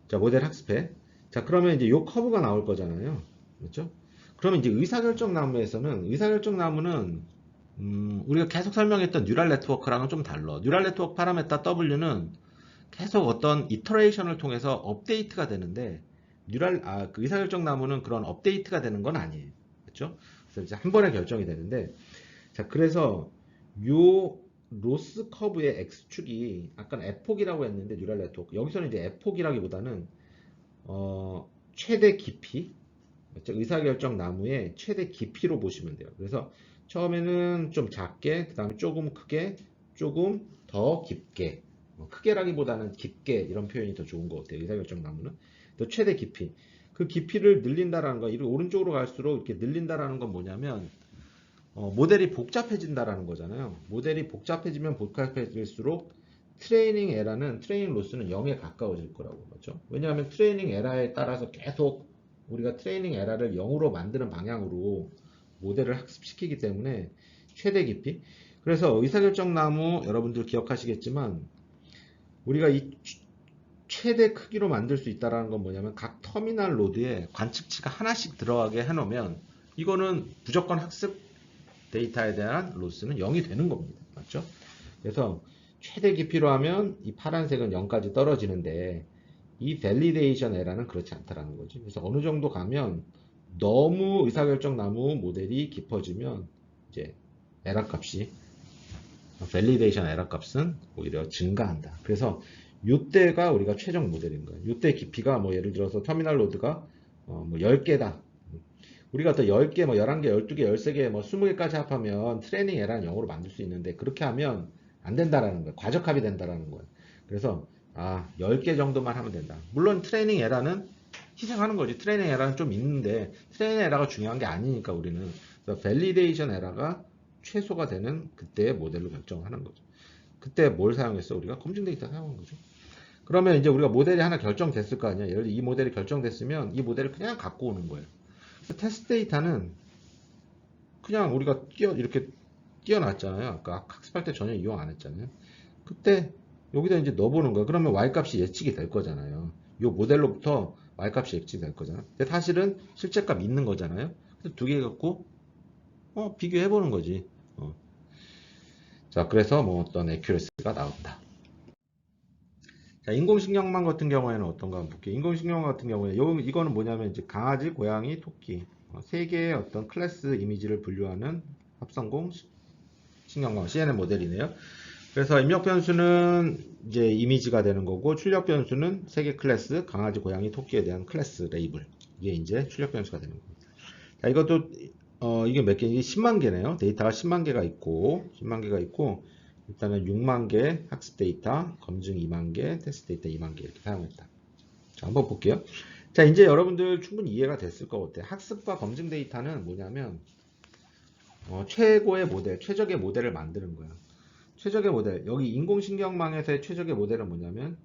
Speaker 1: 자, 모델 학습해. 자, 그러면 이제 요 커브가 나올 거잖아요. 맞죠? 그러면 이제 의사결정 나무는 우리가 계속 설명했던 뉴럴 네트워크랑은 좀 달라. 뉴럴 네트워크 파라메타 W는 계속 어떤 이터레이션을 통해서 업데이트가 되는데, 그 의사결정 나무는 그런 업데이트가 되는 건 아니에요. 그렇죠? 그래서 이제 한 번에 결정이 되는데, 자, 그래서 요 로스 커브의 x축이 아까 에폭이라고 했는데 뉴럴 네트워크 여기서는 이제 에폭이라기보다는 최대 깊이, 의사결정 나무의 최대 깊이로 보시면 돼요. 그래서 처음에는 좀 작게, 그 다음에 조금 크게, 조금 더 깊게, 크게라기보다는 깊게 이런 표현이 더 좋은 것 같아요. 의사결정 나무는 또 최대 깊이. 그 깊이를 늘린다라는 거, 이렇게 오른쪽으로 갈수록 이렇게 늘린다라는 건 뭐냐면 모델이 복잡해진다라는 거잖아요. 모델이 복잡해지면 복잡해질수록 트레이닝 로스는 0에 가까워질 거라고. 맞죠? 왜냐하면 트레이닝 에러에 따라서 계속 우리가 트레이닝 에러를 0으로 만드는 방향으로 모델을 학습시키기 때문에 최대 깊이. 그래서 의사결정 나무 여러분들 기억하시겠지만 우리가 이 최대 크기로 만들 수 있다는 건 뭐냐면 각 터미널 노드에 관측치가 하나씩 들어가게 해놓으면 이거는 무조건 학습 데이터에 대한 로스는 0이 되는 겁니다. 맞죠? 그래서 최대 깊이로 하면 이 파란색은 0까지 떨어지는데 이 밸리데이션 에러는 그렇지 않다라는 거죠. 그래서 어느 정도 가면 너무 의사결정 나무 모델이 깊어지면 이제 에러 값이 밸리데이션 에러 값은 오히려 증가한다. 그래서 이때가 우리가 최종 모델인 거예요. 이때 깊이가 뭐 예를 들어서 터미널 로드가 뭐 10개다. 우리가 또 10개, 뭐 11개, 12개, 13개, 뭐 20개까지 합하면 트레이닝 에러는 0으로 만들 수 있는데 그렇게 하면 안 된다라는 거예요. 과적합이 된다라는 거예요. 그래서 10개 정도만 하면 된다. 물론 트레이닝 에러는 희생하는 거지. 트레이닝 에러는 좀 있는데 트레이닝 에러가 중요한 게 아니니까 우리는 밸리데이션 에러가 최소가 되는 그때의 모델로 결정하는 거죠. 그때 뭘 사용했어? 우리가 검증 데이터 사용한 거죠. 그러면 이제 우리가 모델이 하나 결정됐을 거 아니야. 예를 들어 이 모델이 결정됐으면 이 모델을 그냥 갖고 오는 거예요. 테스트 데이터는 그냥 우리가 이렇게 띄워놨잖아요. 아까 학습할 때 전혀 이용 안 했잖아요. 그때 여기다 이제 넣어보는 거예요. 그러면 y 값이 예측이 될 거잖아요. 이 모델로부터 y 값이 예측이 될 거잖아요. 근데 사실은 실제 값 있는 거잖아요. 그래서 두 개 갖고 비교해 보는 거지. 자, 그래서 뭐 어떤 에큐레스가 나온다. 자, 인공식량망 같은 경우에는 어떤가 한번 볼게요. 인공식량망 같은 경우에 이거는 뭐냐면 이제 강아지, 고양이, 토끼 세 개의 어떤 클래스 이미지를 분류하는 합성공 식량망 CNN 모델이네요. 그래서 입력 변수는 이제 이미지가 되는 거고 출력 변수는 세 개 클래스 강아지, 고양이, 토끼에 대한 클래스 레이블 이게 이제 출력 변수가 되는 겁니다. 자, 이것도 이게 몇 개? 이게 10만 개네요. 데이터가 10만 개가 있고 일단은 6만 개 학습 데이터, 검증 2만 개, 테스트 데이터 2만 개 이렇게 사용했다. 자, 한번 볼게요. 자, 이제 여러분들 충분히 이해가 됐을 것 같아요. 학습과 검증 데이터는 뭐냐면 최고의 모델, 최적의 모델을 만드는 거예요. 최적의 모델, 여기 인공신경망에서의 최적의 모델은 뭐냐면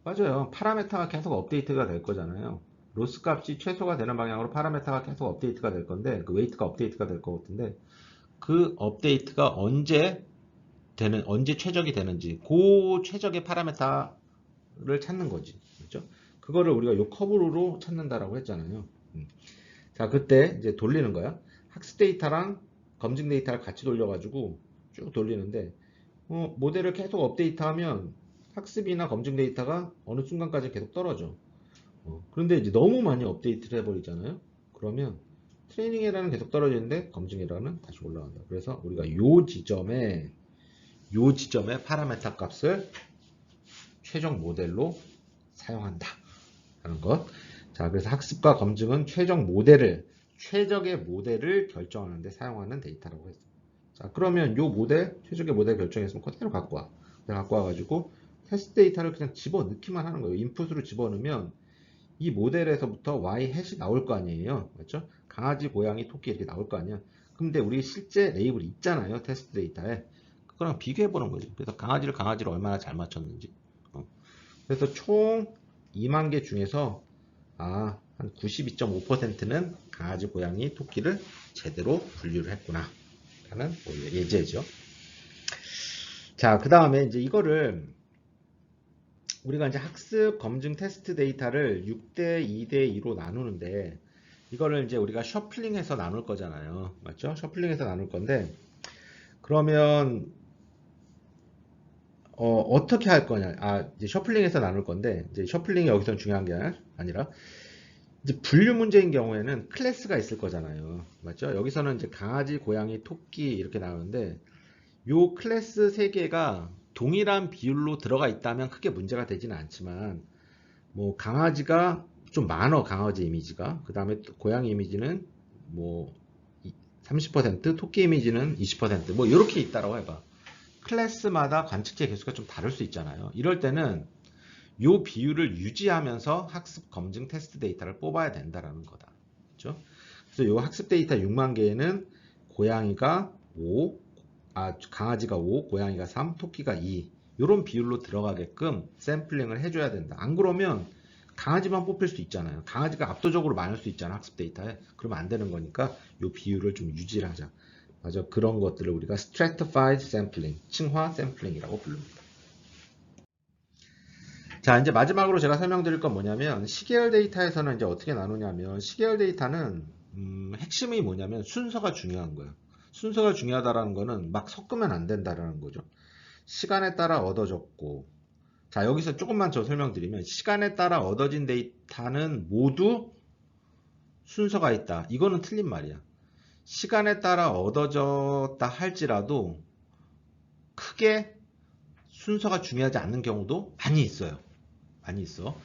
Speaker 1: 맞아요. 파라메타가 계속 업데이트가 될 거잖아요. 로스 값이 최소가 되는 방향으로 파라메타가 계속 업데이트가 될 건데 그 웨이트가 업데이트가 될 것 같은데 그 업데이트가 언제 최적이 되는지 그 최적의 파라메타를 찾는 거지. 그렇죠? 그거를 우리가 요 커브로 찾는다라고 했잖아요. 자, 그때 이제 돌리는 거야. 학습 데이터랑 검증 데이터를 같이 돌려가지고 쭉 돌리는데 모델을 계속 업데이트하면 학습이나 검증 데이터가 어느 순간까지 계속 떨어져. 그런데 이제 너무 많이 업데이트를 해버리잖아요. 그러면 트레이닝 에러는 계속 떨어지는데 검증 에러는 다시 올라간다. 그래서 우리가 요 지점에 파라메타 값을 최종 모델로 사용한다 하는 것. 자, 그래서 학습과 검증은 최적의 모델을 결정하는 데 사용하는 데이터라고 했어요. 자, 그러면 요 모델, 최적의 모델 결정했으면 그대로 갖고 와. 갖고 와가지고 테스트 데이터를 그냥 집어넣기만 하는 거예요. 인풋으로 집어넣으면 이 모델에서부터 y 햇이 나올 거 아니에요. 맞죠? 강아지, 고양이, 토끼 이렇게 나올 거 아니야. 근데 우리 실제 레이블이 있잖아요. 테스트 데이터에. 그거랑 비교해 보는 거지. 그래서 강아지를 얼마나 잘 맞췄는지. 그래서 총 2만 개 중에서 한 92.5%는 강아지, 고양이, 토끼를 제대로 분류를 했구나 라는 예제죠. 자, 그 다음에 이제 이거를 우리가 이제 학습 검증 테스트 데이터를 6대 2대 2로 나누는데 이거를 이제 우리가 셔플링해서 나눌 거잖아요. 맞죠? 셔플링해서 나눌 건데 그러면 어떻게 할 거냐? 이제 셔플링해서 나눌 건데 이제 셔플링이 여기서 중요한 게 아니라 이제 분류 문제인 경우에는 클래스가 있을 거잖아요. 맞죠? 여기서는 이제 강아지, 고양이, 토끼 이렇게 나오는데 요 클래스 3개가 동일한 비율로 들어가 있다면 크게 문제가 되지는 않지만 뭐 강아지가 좀 많어, 강아지 이미지가. 그 다음에 고양이 이미지는 뭐 30%, 토끼 이미지는 20%뭐 이렇게 있다라고 해봐. 클래스마다 관측제 개수가 좀 다를 수 있잖아요. 이럴 때는 요 비율을 유지하면서 학습 검증 테스트 데이터를 뽑아야 된다라는 거다. 그렇죠? 그래서 요 학습 데이터 6만 개에는 고양이가 5, 강아지가 5, 고양이가 3, 토끼가 2 이런 비율로 들어가게끔 샘플링을 해줘야 된다. 안 그러면 강아지만 뽑힐 수 있잖아요. 강아지가 압도적으로 많을 수 있잖아, 학습 데이터에. 그러면 안 되는 거니까 요 비율을 좀 유지를 하자. 맞아. 그런 것들을 우리가 stratified sampling, 층화 샘플링이라고 부릅니다. 자, 이제 마지막으로 제가 설명드릴 건 뭐냐면 시계열 데이터에서는 이제 어떻게 나누냐면 시계열 데이터는 핵심이 뭐냐면 순서가 중요한 거예요. 순서가 중요하다라는 거는 막 섞으면 안 된다라는 거죠. 시간에 따라 얻어졌고, 자, 여기서 조금만 더 설명드리면 시간에 따라 얻어진 데이터는 모두 순서가 있다. 이거는 틀린 말이야. 시간에 따라 얻어졌다 할지라도 크게 순서가 중요하지 않는 경우도 많이 있어요. 많이 있어.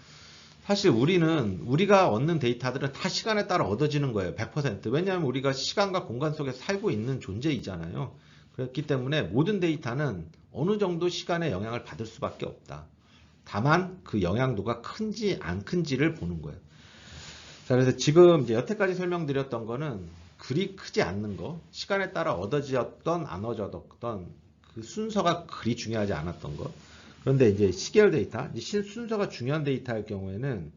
Speaker 1: 사실 우리가 얻는 데이터들은 다 시간에 따라 얻어지는 거예요. 100%. 왜냐하면 우리가 시간과 공간 속에 살고 있는 존재이잖아요. 그렇기 때문에 모든 데이터는 어느 정도 시간의 영향을 받을 수밖에 없다. 다만 그 영향도가 큰지 안 큰지를 보는 거예요. 자, 그래서 지금 이제 여태까지 설명드렸던 거는 그리 크지 않는 거, 시간에 따라 얻어졌던 안 얻어졌던 그 순서가 그리 중요하지 않았던 거. 그런데 이제 시계열 데이터, 순서가 중요한 데이터일 경우에는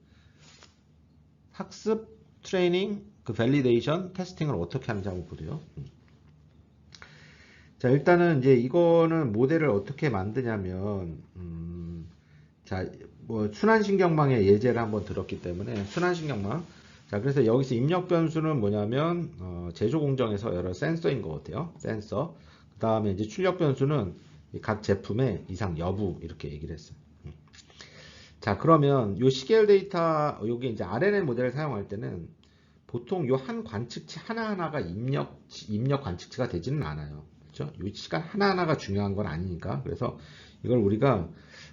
Speaker 1: 학습, 트레이닝, 그 밸리데이션, 테스팅을 어떻게 하는지 한번 보세요. 자, 일단은 이제 이거는 모델을 어떻게 만드냐면, 자, 뭐 순환신경망의 예제를 한번 들었기 때문에 순환신경망. 자, 그래서 여기서 입력 변수는 뭐냐면 제조 공정에서 여러 센서인 것 같아요. 센서. 그 다음에 이제 출력 변수는 각 제품의 이상 여부 이렇게 얘기를 했어요. 자, 그러면 요 시계열 데이터 요게 이제 RNN 모델을 사용할 때는 보통 요 한 관측치 하나하나가 입력 관측치가 되지는 않아요. 그렇죠? 요 시간 하나하나가 중요한 건 아니니까. 그래서 이걸 우리가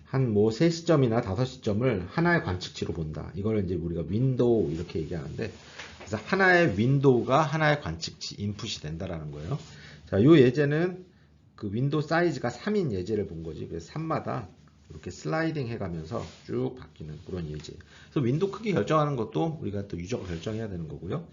Speaker 1: 한 뭐 3시점이나 5시점을 하나의 관측치로 본다. 이걸 이제 우리가 윈도우 이렇게 얘기하는데, 그래서 하나의 윈도우가 하나의 관측치, 인풋이 된다라는 거예요. 자, 요 예제는 그 윈도우 사이즈가 3인 예제를 본 거지. 그래서 3마다 이렇게 슬라이딩 해가면서 쭉 바뀌는 그런 예제. 그래서 윈도우 크기 결정하는 것도 우리가 또 유저가 결정해야 되는 거고요.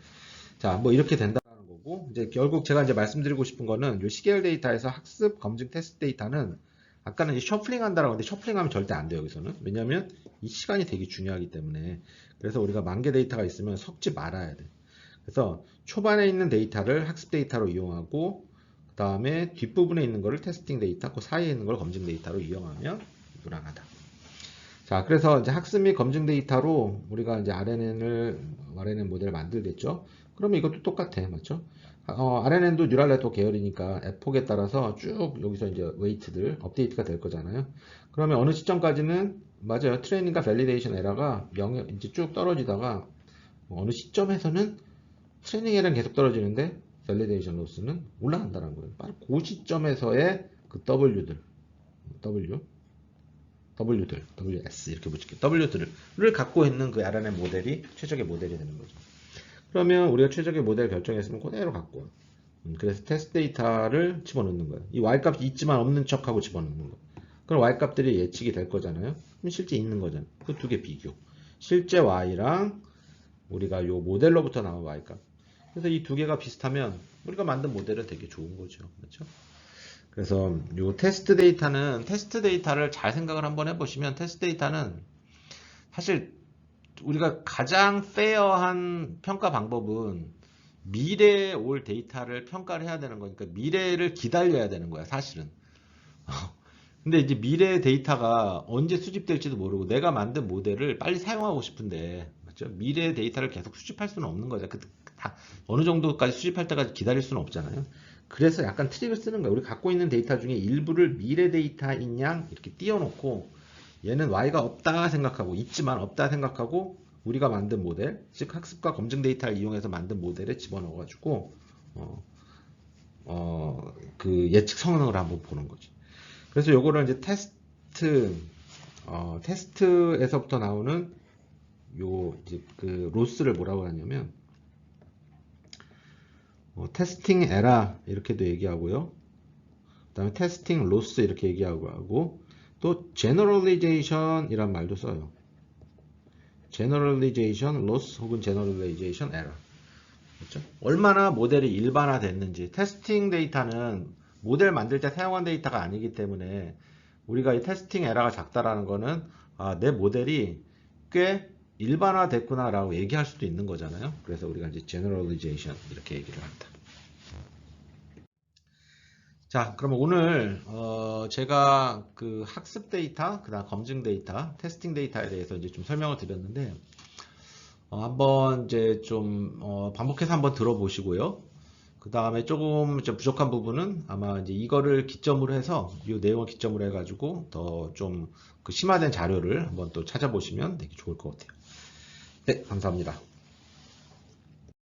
Speaker 1: 자, 뭐 이렇게 된다는 거고, 이제 결국 제가 이제 말씀드리고 싶은 거는 요 시계열 데이터에서 학습, 검증, 테스트 데이터는 아까는 이제 셔플링 한다라고 했는데 셔플링 하면 절대 안 돼요, 여기서는. 왜냐면 이 시간이 되게 중요하기 때문에. 그래서 우리가 만개 데이터가 있으면 섞지 말아야 돼. 그래서 초반에 있는 데이터를 학습 데이터로 이용하고, 그 다음에 뒷부분에 있는 거를 테스팅 데이터, 그 사이에 있는 걸 검증 데이터로 이용하면 무난하다. 자, 그래서 이제 학습 및 검증 데이터로 우리가 이제 RNN 모델을 만들겠죠. 그러면 이것도 똑같아, 맞죠? RNN도 뉴럴 네트워크 계열이니까 F폭에 따라서 쭉 여기서 이제 웨이트들 업데이트가 될 거잖아요. 그러면 어느 시점까지는 맞아요. 트레이닝과 밸리데이션 에러가 이제 쭉 떨어지다가 어느 시점에서는 트레이닝 에러는 계속 떨어지는데 밸리데이션 로스는 올라간다는 거예요. 바로 그 시점에서의 그 WS 이렇게 붙일게요. W들을 갖고 있는 그 RNN 모델이 최적의 모델이 되는 거죠. 그러면 우리가 최적의 모델 결정했으면 그대로 갖고 와. 그래서 테스트 데이터를 집어넣는 거예요. 이 Y값이 있지만 없는 척하고 집어넣는 거예요. 그럼 Y값들이 예측이 될 거잖아요. 그럼 실제 있는 거잖아요. 그 두 개 비교. 실제 Y랑 우리가 요 모델로부터 나온 Y값. 그래서 이 두 개가 비슷하면 우리가 만든 모델은 되게 좋은 거죠. 그렇죠? 그래서 요 테스트 데이터를 잘 생각을 한번 해보시면 테스트 데이터는 사실 우리가 가장 페어한 평가 방법은 미래에 올 데이터를 평가를 해야 되는 거니까 미래를 기다려야 되는 거야 사실은. 근데 이제 미래 데이터가 언제 수집될지도 모르고 내가 만든 모델을 빨리 사용하고 싶은데 맞죠? 미래 데이터를 계속 수집할 수는 없는 거죠. 다 어느 정도까지 수집할 때까지 기다릴 수는 없잖아요. 그래서 약간 트릭을 쓰는 거예요. 우리 갖고 있는 데이터 중에 일부를 미래 데이터인 양 이렇게 띄워놓고 얘는 Y가 없다 생각하고 있지만 없다 생각하고 우리가 만든 모델, 즉 학습과 검증 데이터를 이용해서 만든 모델에 집어넣어가지고 그 예측 성능을 한번 보는 거지. 그래서 요거를 이제 테스트에서부터 나오는 요 이제 그 로스를 뭐라고 하냐면 테스팅 에러 이렇게도 얘기하고요. 그다음에 테스팅 로스 이렇게 얘기하고 또 generalization 이란 말도 써요. generalization loss 혹은 generalization error. 그렇죠? 얼마나 모델이 일반화됐는지. 테스팅 데이터는 모델 만들 때 사용한 데이터가 아니기 때문에 우리가 이 테스팅 에러가 작다라는 거는 내 모델이 꽤 일반화됐구나 라고 얘기할 수도 있는 거잖아요. 그래서 우리가 이제 generalization 이렇게 얘기를 한다. 자, 그러면 오늘 제가 그 학습 데이터, 그다음 검증 데이터, 테스팅 데이터에 대해서 이제 좀 설명을 드렸는데 한번 이제 좀 반복해서 한번 들어보시고요. 그 다음에 조금 이제 부족한 부분은 아마 이제 이거를 기점으로 해서 이 내용을 기점으로 해가지고 더 좀 그 심화된 자료를 한번 또 찾아보시면 되게 좋을 것 같아요. 네, 감사합니다.